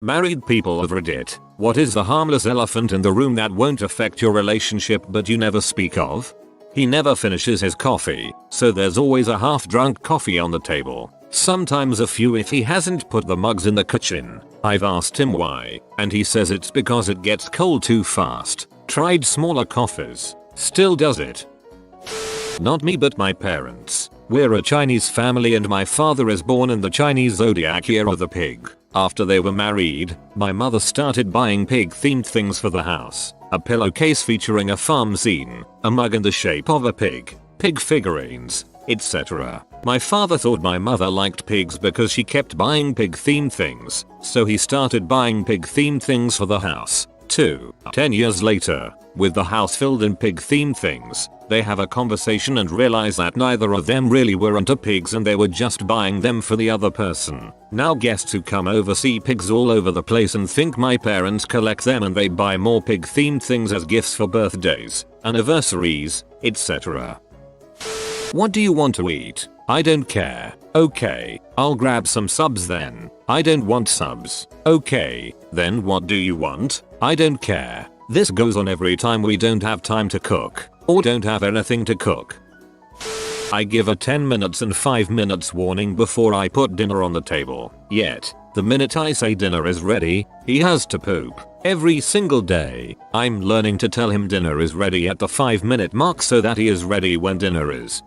Married people of Reddit, what is the harmless elephant in the room that won't affect your relationship but you never speak of? He never finishes his coffee, so there's always a half-drunk coffee on the table. Sometimes a few if he hasn't put the mugs in the kitchen. I've asked him why, and he says it's because it gets cold too fast. Tried smaller coffees. Still does it. Not me but my parents. We're a Chinese family and my father is born in the Chinese zodiac year of the pig. After they were married, my mother started buying pig-themed things for the house. A pillowcase featuring a farm scene, a mug in the shape of a pig figurines, etc. My father thought my mother liked pigs because she kept buying pig-themed things, so he started buying pig-themed things for the house, too. 10 years later, with the house filled in pig-themed things, they have a conversation and realize that neither of them really were into pigs and they were just buying them for the other person. Now guests who come over see pigs all over the place and think my parents collect them and they buy more pig-themed things as gifts for birthdays, anniversaries, etc. What do you want to eat? I don't care. Okay, I'll grab some subs then. I don't want subs. Okay, then what do you want? I don't care. This goes on every time we don't have time to cook, or don't have anything to cook. I give a 10 minutes and 5 minutes warning before I put dinner on the table. Yet, the minute I say dinner is ready, he has to poop. Every single day, I'm learning to tell him dinner is ready at the 5-minute mark so that he is ready when dinner is.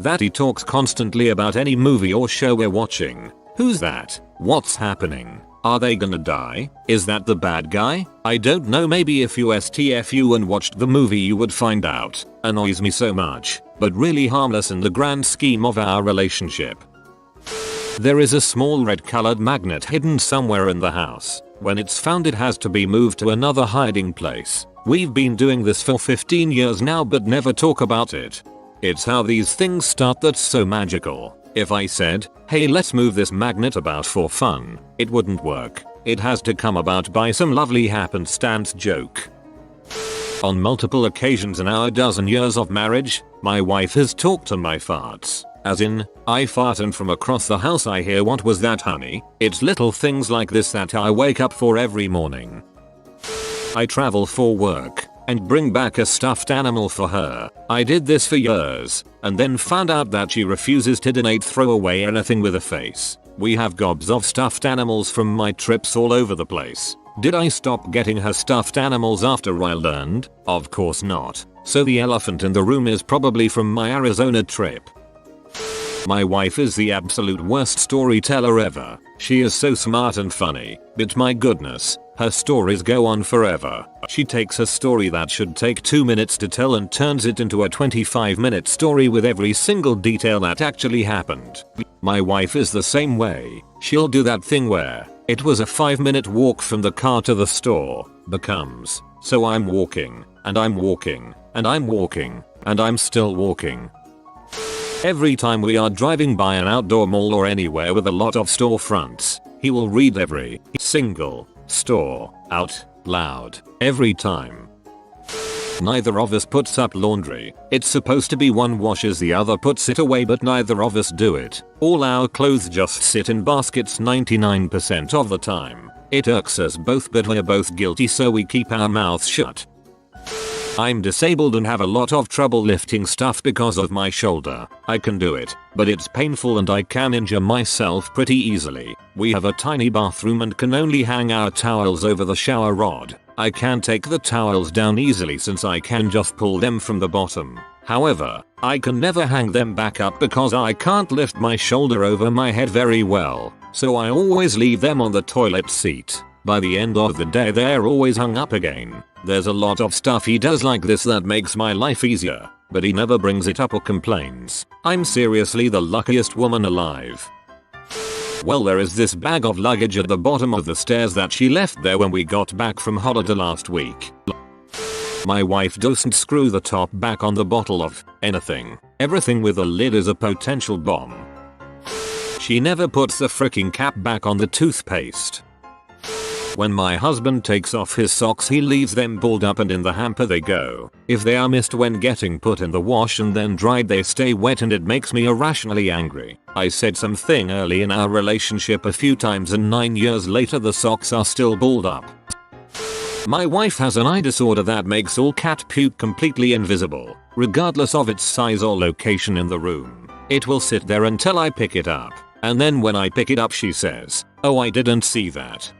That he talks constantly about any movie or show we're watching. Who's that? What's happening? Are they gonna die? Is that the bad guy? I don't know, maybe if you STFU and watched the movie you would find out. Annoys me so much, but really harmless in the grand scheme of our relationship. There is a small red colored magnet hidden somewhere in the house. When it's found it has to be moved to another hiding place. We've been doing this for 15 years now but never talk about it. It's how these things start that's so magical. If I said, hey let's move this magnet about for fun, it wouldn't work. It has to come about by some lovely happenstance joke. On multiple occasions in our dozen years of marriage, my wife has talked to my farts. As in, I fart and from across the house I hear what was that honey? It's little things like this that I wake up for every morning. I travel for work and bring back a stuffed animal for her. I did this for years and then found out that she refuses to donate throw away anything with a face. We have gobs of stuffed animals from my trips all over the place. Did I stop getting her stuffed animals after I learned? Of course not. So the elephant in the room is probably from my Arizona trip. My wife is the absolute worst storyteller ever. She is so smart and funny, but my goodness, her stories go on forever. She takes a story that should take 2 minutes to tell and turns it into a 25-minute story with every single detail that actually happened. My wife is the same way. She'll do that thing where it was a 5-minute walk from the car to the store becomes, so I'm walking, and I'm walking, and I'm walking, and I'm still walking. Every time we are driving by an outdoor mall or anywhere with a lot of storefronts, he will read every single store out loud every time. Neither of us puts up laundry. It's supposed to be one washes the other puts it away but neither of us do it. All our clothes just sit in baskets 99% of the time. It irks us both but we're both guilty so we keep our mouths shut. I'm disabled and have a lot of trouble lifting stuff because of my shoulder. I can do it, but it's painful and I can injure myself pretty easily. We have a tiny bathroom and can only hang our towels over the shower rod. I can take the towels down easily since I can just pull them from the bottom. However, I can never hang them back up because I can't lift my shoulder over my head very well, so I always leave them on the toilet seat. By the end of the day they're always hung up again. There's a lot of stuff he does like this that makes my life easier, but he never brings it up or complains. I'm seriously the luckiest woman alive. Well, there is this bag of luggage at the bottom of the stairs that she left there when we got back from holiday last week. My wife doesn't screw the top back on the bottle of anything. Everything with a lid is a potential bomb. She never puts the freaking cap back on the toothpaste. When my husband takes off his socks he leaves them balled up and in the hamper they go. If they are missed when getting put in the wash and then dried they stay wet and it makes me irrationally angry. I said something early in our relationship a few times and 9 years later the socks are still balled up. My wife has an eye disorder that makes all cat puke completely invisible, regardless of its size or location in the room. It will sit there until I pick it up, and then when I pick it up she says, "Oh, I didn't see that."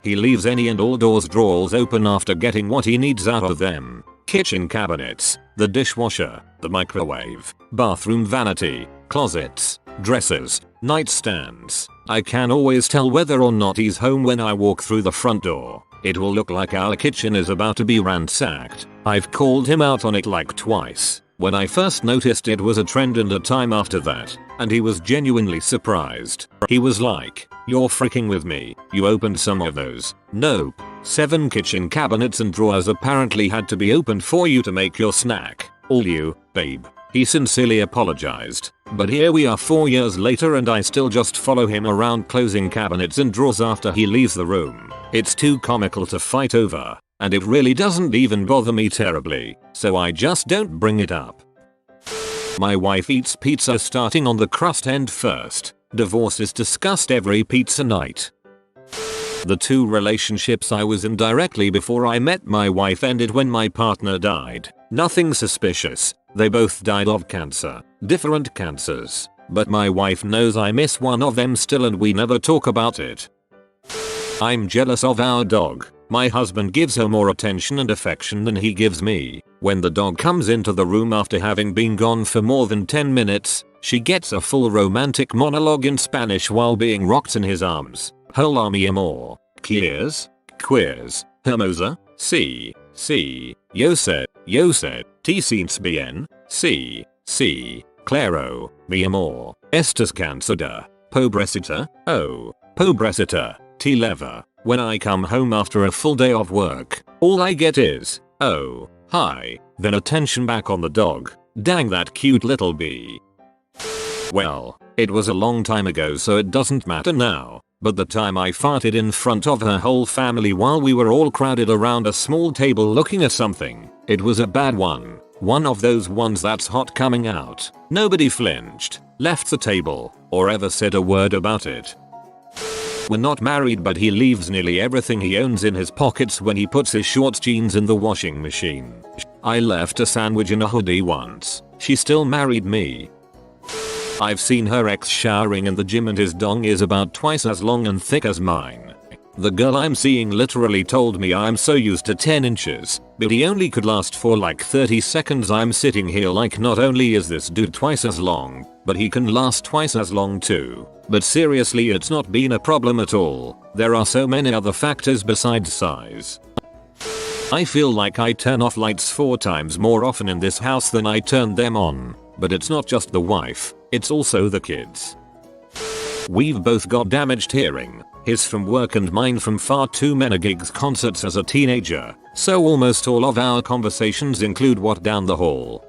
He leaves any and all doors drawers open after getting what he needs out of them. Kitchen cabinets, the dishwasher, the microwave, bathroom vanity, closets, dressers, nightstands. I can always tell whether or not he's home when I walk through the front door. It will look like our kitchen is about to be ransacked. I've called him out on it like twice. When I first noticed it was a trend and a time after that, and he was genuinely surprised. He was like, "You're freaking with me, you opened some of those." Nope. 7 kitchen cabinets and drawers apparently had to be opened for you to make your snack. All you, babe. He sincerely apologized. But here we are 4 years later and I still just follow him around closing cabinets and drawers after he leaves the room. It's too comical to fight over. And it really doesn't even bother me terribly, so I just don't bring it up. My wife eats pizza starting on the crust end first. Divorce is discussed every pizza night. The 2 relationships I was in directly before I met my wife ended when my partner died. Nothing suspicious. They both died of cancer. Different cancers. But my wife knows I miss one of them still and we never talk about it. I'm jealous of our dog. My husband gives her more attention and affection than he gives me. When the dog comes into the room after having been gone for more than 10 minutes, she gets a full romantic monologue in Spanish while being rocked in his arms. Hola mi amor. ¿Quieres? ¿Quieres? Hermosa? Sí. Sí. Yo sé. ¿Te sientes bien? Sí. Sí. Claro. Mi amor. ¿Estás cansada? Pobrecita? Oh. Pobrecita. Te leva. When I come home after a full day of work, all I get is, "Oh, hi," then attention back on the dog. Dang that cute little bee. Well, it was a long time ago so it doesn't matter now, but the time I farted in front of her whole family while we were all crowded around a small table looking at something, it was a bad one. One of those ones that's hot coming out. Nobody flinched, left the table, or ever said a word about it. We're not married but he leaves nearly everything he owns in his pockets when he puts his short jeans in the washing machine. I left a sandwich in a hoodie once. She still married me. I've seen her ex showering in the gym and his dong is about twice as long and thick as mine. The girl I'm seeing literally told me I'm so used to 10 inches, but he only could last for like 30 seconds. I'm sitting here like not only is this dude twice as long, but he can last twice as long too. But seriously it's not been a problem at all. There are so many other factors besides size. I feel like I turn off lights 4 times more often in this house than I turn them on. But it's not just the wife, it's also the kids. We've both got damaged hearing. His from work and mine from far too many gigs concerts as a teenager. So almost all of our conversations include what down the hall.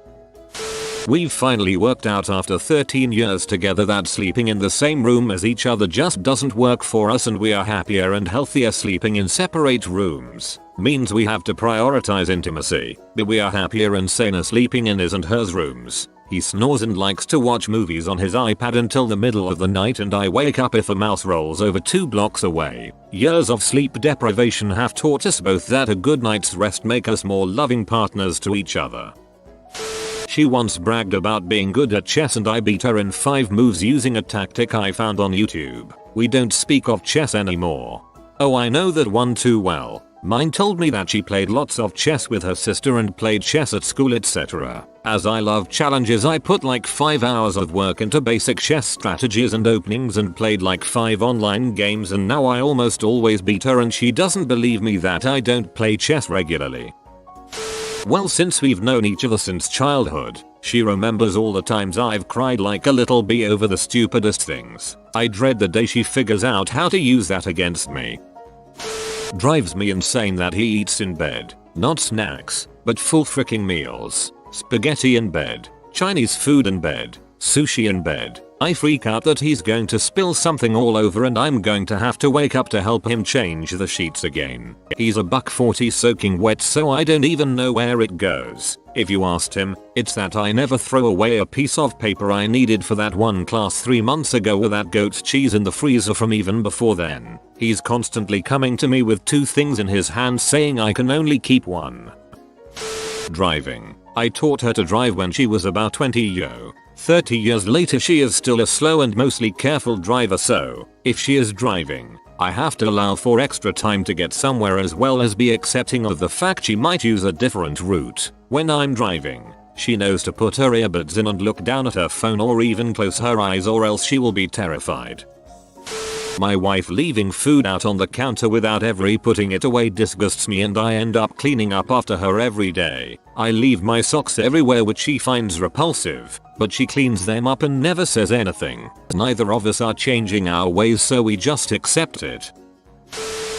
We've finally worked out after 13 years together that sleeping in the same room as each other just doesn't work for us and we are happier and healthier sleeping in separate rooms. Means we have to prioritize intimacy, but we are happier and saner sleeping in his and hers rooms. He snores and likes to watch movies on his iPad until the middle of the night and I wake up if a mouse rolls over 2 blocks away. Years of sleep deprivation have taught us both that a good night's rest make us more loving partners to each other. She once bragged about being good at chess and I beat her in 5 moves using a tactic I found on YouTube. We don't speak of chess anymore. Oh, I know that one too well. Mine told me that she played lots of chess with her sister and played chess at school etc. As I love challenges I put like 5 hours of work into basic chess strategies and openings and played like 5 online games and now I almost always beat her and she doesn't believe me that I don't play chess regularly. Well, since we've known each other since childhood, she remembers all the times I've cried like a little bee over the stupidest things. I dread the day she figures out how to use that against me. Drives me insane that he eats in bed. Not snacks, but full freaking meals. Spaghetti in bed. Chinese food in bed. Sushi in bed. I freak out that he's going to spill something all over and I'm going to have to wake up to help him change the sheets again. He's a $1.40 soaking wet, so I don't even know where it goes. If you asked him, it's that I never throw away a piece of paper I needed for that one class 3 months ago or that goat's cheese in the freezer from even before then. He's constantly coming to me with 2 things in his hand saying I can only keep one. Driving. I taught her to drive when she was about 20 yo. 30 years later she is still a slow and mostly careful driver, so if she is driving, I have to allow for extra time to get somewhere as well as be accepting of the fact she might use a different route. When I'm driving, she knows to put her earbuds in and look down at her phone or even close her eyes or else she will be terrified. My wife leaving food out on the counter without ever putting it away disgusts me and I end up cleaning up after her every day. I leave my socks everywhere which she finds repulsive, but she cleans them up and never says anything. Neither of us are changing our ways, so we just accept it.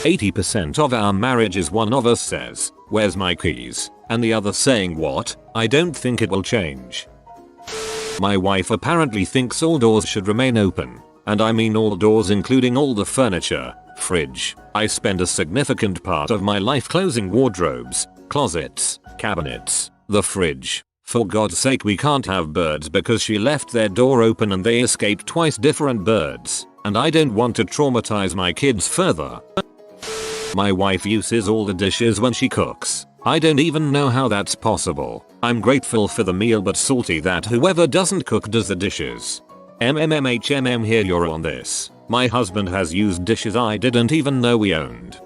80% of our marriage is one of us says, "Where's my keys?" and the other saying, "What? I don't think it will change." My wife apparently thinks all doors should remain open. And I mean all doors, including all the furniture, fridge. I spend a significant part of my life closing wardrobes, closets, cabinets, the fridge. For God's sake, we can't have birds because she left their door open and they escaped twice different birds. And I don't want to traumatize my kids further. My wife uses all the dishes when she cooks. I don't even know how that's possible. I'm grateful for the meal but salty that whoever doesn't cook does the dishes. MMMHMM, here you're on this. My husband has used dishes I didn't even know we owned.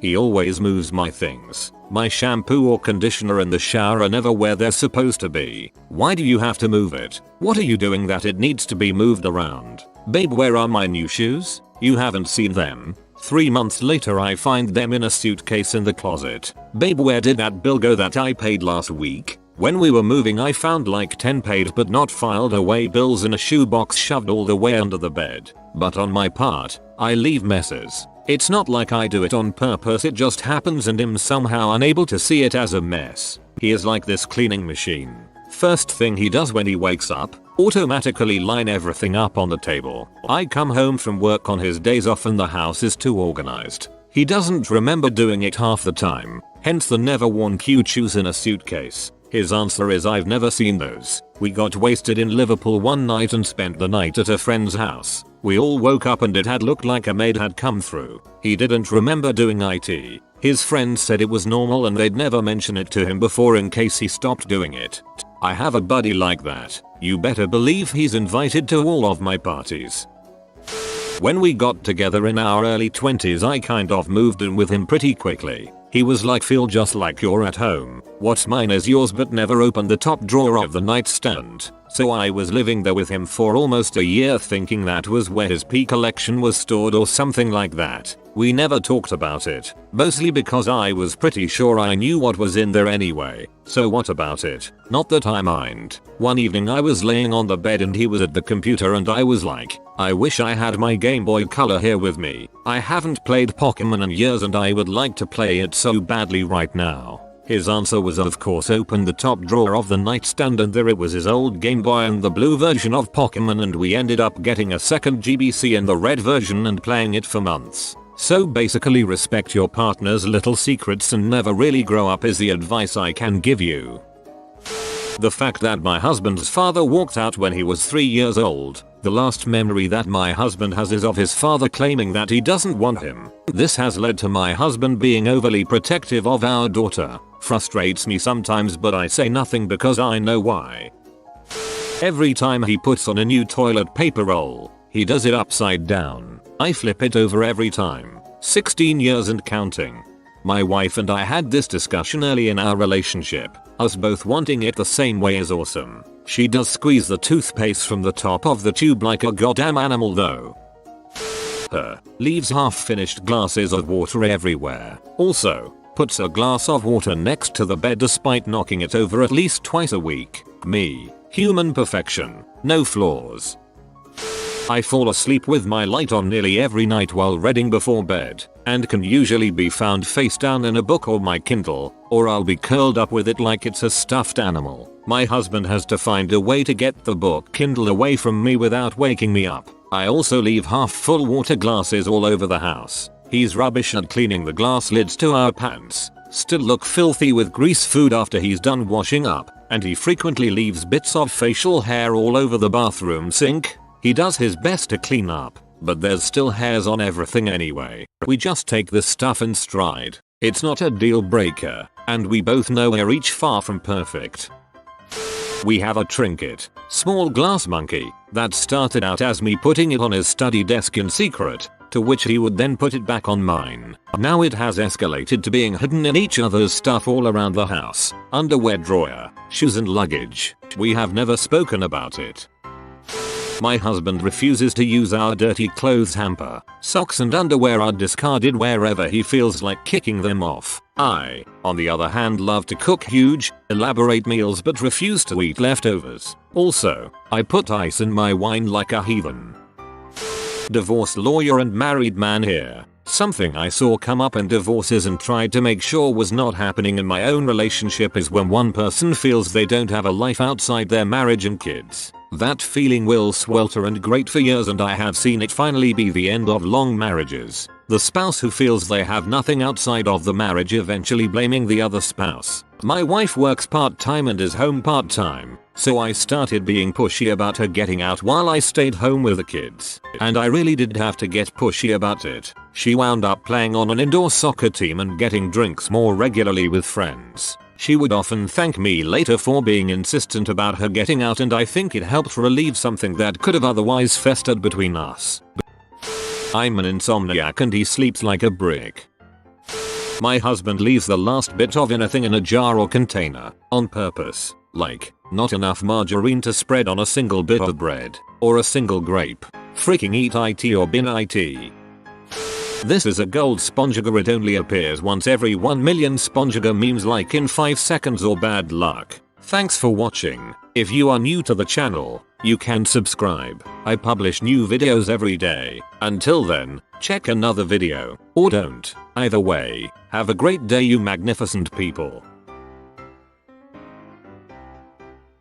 He always moves my things. My shampoo or conditioner in the shower are never where they're supposed to be. Why do you have to move it? What are you doing that it needs to be moved around? Babe, where are my new shoes? You haven't seen them. 3 months later I find them in a suitcase in the closet. Babe, where did that bill go that I paid last week? When we were moving I found like 10 paid but not filed away bills in a shoebox shoved all the way under the bed. But on my part, I leave messes. It's not like I do it on purpose, it just happens and I'm somehow unable to see it as a mess. He is like this cleaning machine. First thing he does when he wakes up, automatically line everything up on the table. I come home from work on his days off and the house is too organized. He doesn't remember doing it half the time, hence the never worn cute shoes in a suitcase. His answer is, "I've never seen those." We got wasted in Liverpool one night and spent the night at a friend's house. We all woke up and it had looked like a maid had come through. He didn't remember doing it. His friends said it was normal and they'd never mention it to him before in case he stopped doing it. I have a buddy like that. You better believe he's invited to all of my parties. When we got together in our early 20s I kind of moved in with him pretty quickly. He was like, "Feel just like you're at home. What's mine is yours," but never opened the top drawer of the nightstand. So I was living there with him for almost a year thinking that was where his pea collection was stored or something like that. We never talked about it, mostly because I was pretty sure I knew what was in there anyway. So what about it? Not that I mind. One evening I was laying on the bed and he was at the computer and I was like, "I wish I had my Game Boy Color here with me. I haven't played Pokemon in years and I would like to play it so badly right now." His answer was, of course, open the top drawer of the nightstand and there it was, his old Game Boy and the blue version of Pokemon, and we ended up getting a second GBC and the red version and playing it for months. So basically, respect your partner's little secrets and never really grow up is the advice I can give you. The fact that my husband's father walked out when he was 3 years old. The last memory that my husband has is of his father claiming that he doesn't want him. This has led to my husband being overly protective of our daughter. Frustrates me sometimes, but I say nothing because I know why. Every time he puts on a new toilet paper roll, he does it upside down. I flip it over every time. 16 years and counting. My wife and I had this discussion early in our relationship. Us both wanting it the same way is awesome. She does squeeze the toothpaste from the top of the tube like a goddamn animal though. Leaves half-finished glasses of water everywhere. Also, puts a glass of water next to the bed despite knocking it over at least twice a week. Me. Human perfection. No flaws. I fall asleep with my light on nearly every night while reading before bed, and can usually be found face down in a book or my Kindle, or I'll be curled up with it like it's a stuffed animal. My husband has to find a way to get the book Kindle away from me without waking me up. I also leave half full water glasses all over the house. He's rubbish at cleaning the glass lids to our pants. Still look filthy with grease food after he's done washing up. And he frequently leaves bits of facial hair all over the bathroom sink. He does his best to clean up, but there's still hairs on everything anyway. We just take this stuff in stride. It's not a deal breaker, and we both know we're each far from perfect. We have a trinket, small glass monkey, that started out as me putting it on his study desk in secret, to which he would then put it back on mine. Now it has escalated to being hidden in each other's stuff all around the house, underwear drawer, shoes and luggage. We have never spoken about it. My husband refuses to use our dirty clothes hamper. Socks and underwear are discarded wherever he feels like kicking them off. I, on the other hand, love to cook huge, elaborate meals but refuse to eat leftovers. Also, I put ice in my wine like a heathen. Divorced lawyer and married man here. Something I saw come up in divorces and tried to make sure was not happening in my own relationship is when one person feels they don't have a life outside their marriage and kids. That feeling will swelter and grate for years, and I have seen it finally be the end of long marriages. The spouse who feels they have nothing outside of the marriage eventually blaming the other spouse. My wife works part-time and is home part-time, so I started being pushy about her getting out while I stayed home with the kids. And I really did have to get pushy about it. She wound up playing on an indoor soccer team and getting drinks more regularly with friends. She would often thank me later for being insistent about her getting out, and I think it helped relieve something that could have otherwise festered between us. I'm an insomniac and he sleeps like a brick. My husband leaves the last bit of anything in a jar or container, on purpose. Like, not enough margarine to spread on a single bit of bread, or a single grape. Freaking eat it or bin it. This is a gold spongegar. It only appears once every 1 million spongegar memes, like in 5 seconds or bad luck. Thanks for watching. If you are new to the channel, you can subscribe. I publish new videos every day. Until then, check another video, or don't. Either way, have a great day you magnificent people.